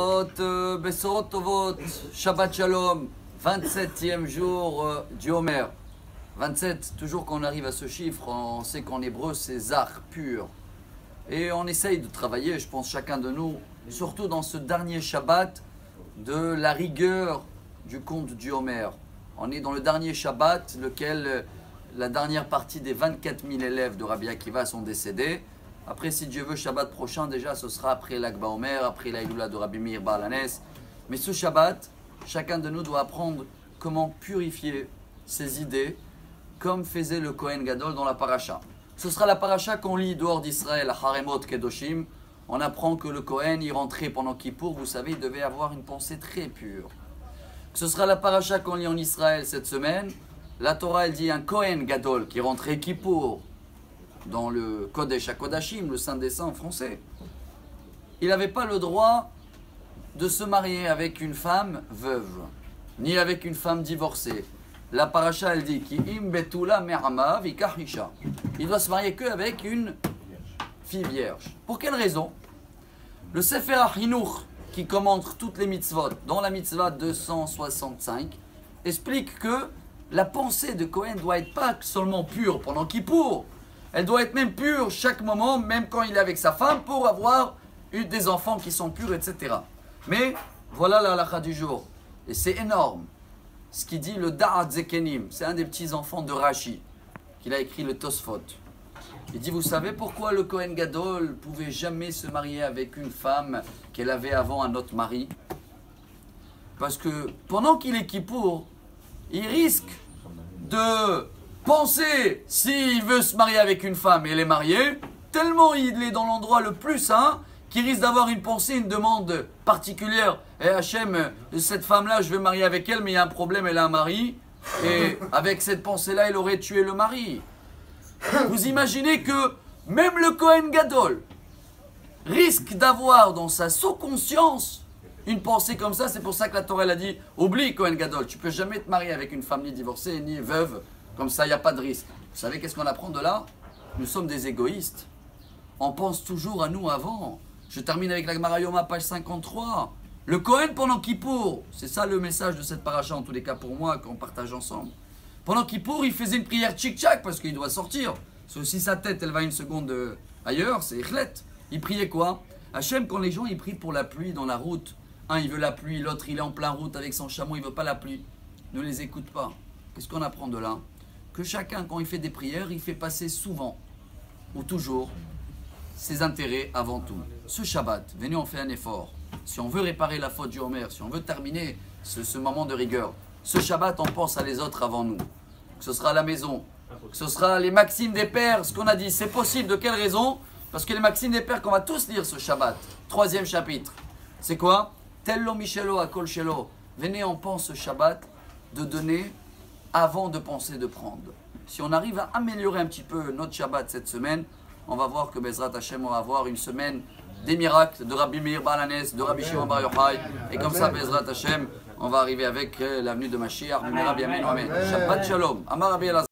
Bessorot Tovot, Shabbat Shalom, 27e jour du Homer. 27, toujours quand on arrive à ce chiffre, on sait qu'en hébreu c'est Zach, pur. Et on essaye de travailler, je pense chacun de nous, surtout dans ce dernier Shabbat, de la rigueur du conte du Homer. On est dans le dernier Shabbat, lequel la dernière partie des 24 000 élèves de Rabbi Akiva sont décédés. Après, si Dieu veut, Shabbat prochain, déjà, ce sera après l'Akba Omer, après la Iloula de Rabbi Meir Baal HaNes. Mais ce Shabbat, chacun de nous doit apprendre comment purifier ses idées, comme faisait le Kohen Gadol dans la paracha. Ce sera la paracha qu'on lit dehors d'Israël, à Haremot Kedoshim. On apprend que le Kohen y rentrait pendant Kippour, vous savez, il devait avoir une pensée très pure. Ce sera la paracha qu'on lit en Israël cette semaine. La Torah, elle dit un Kohen Gadol qui rentrait Kippour, dans le Kodesh HaKodashim, le Saint des Saints en français. Il n'avait pas le droit de se marier avec une femme veuve, ni avec une femme divorcée. La paracha, elle dit Ki-im betula me'ama vikahisha. Il doit se marier qu'avec une fille vierge. Pour quelle raison? Le Sefer HaChinuch, qui commente toutes les mitzvot, dans la mitzvah 265, explique que la pensée de Kohen doit être pas seulement pure pendant Kippour, elle doit être même pure chaque moment, même quand il est avec sa femme, pour avoir eu des enfants qui sont purs, etc. Mais voilà la halakha du jour. Et c'est énorme. Ce qui dit le Da'at Zekenim, c'est un des petits-enfants de Rashi, qu'il a écrit le Tosfot. Il dit, vous savez pourquoi le Kohen Gadol ne pouvait jamais se marier avec une femme qu'elle avait avant un autre mari? Parce que pendant qu'il est Kippour, il risque de penser, s'il veut se marier avec une femme et elle est mariée, tellement il est dans l'endroit le plus saint, qu'il risque d'avoir une pensée, une demande particulière. Et Hachem, cette femme-là, je vais marier avec elle, mais il y a un problème, elle a un mari. Et avec cette pensée-là, il aurait tué le mari. Vous imaginez que même le Kohen Gadol risque d'avoir dans sa sous-conscience une pensée comme ça. C'est pour ça que la Torah a dit, oublie Kohen Gadol, tu ne peux jamais te marier avec une femme ni divorcée, ni veuve. Comme ça, il n'y a pas de risque. Vous savez qu'est-ce qu'on apprend de là? Nous sommes des égoïstes. On pense toujours à nous avant. Je termine avec la Gemara Yoma, page 53. Le Kohen pendant Kippour, c'est ça le message de cette paracha, en tous les cas pour moi, qu'on partage ensemble. Pendant Kippour, il faisait une prière tchik-tchak parce qu'il doit sortir. Si sa tête, elle va une seconde ailleurs, c'est Echlet. Il priait quoi? Hachem, quand les gens ils prient pour la pluie dans la route, un il veut la pluie, l'autre il est en plein route avec son chameau, il ne veut pas la pluie. Ne les écoute pas. Qu'est-ce qu'on apprend de là? Que chacun, quand il fait des prières, il fait passer souvent, ou toujours, ses intérêts avant tout. Ce Shabbat, venez, on fait un effort. Si on veut réparer la faute du Homer, si on veut terminer ce moment de rigueur, ce Shabbat, on pense à les autres avant nous. Que ce sera à la maison, que ce sera les maximes des pères, ce qu'on a dit, c'est possible. De quelle raison? Parce que les maximes des pères qu'on va tous lire ce Shabbat, 3e chapitre, c'est quoi? Tello Michelo Akol Shelo. Venez, on pense ce Shabbat de donner avant de penser de prendre. Si on arrive à améliorer un petit peu notre Shabbat cette semaine, on va voir que Bezrat Hashem, on va avoir une semaine des miracles de Rabbi Meir Baal HaNes, de Rabbi Shimon Bar Yochai, et comme ça, Bezrat Hashem, on va arriver avec l'avenue de Mashiach. Shabbat Shalom. Amar Rabbi Elazar.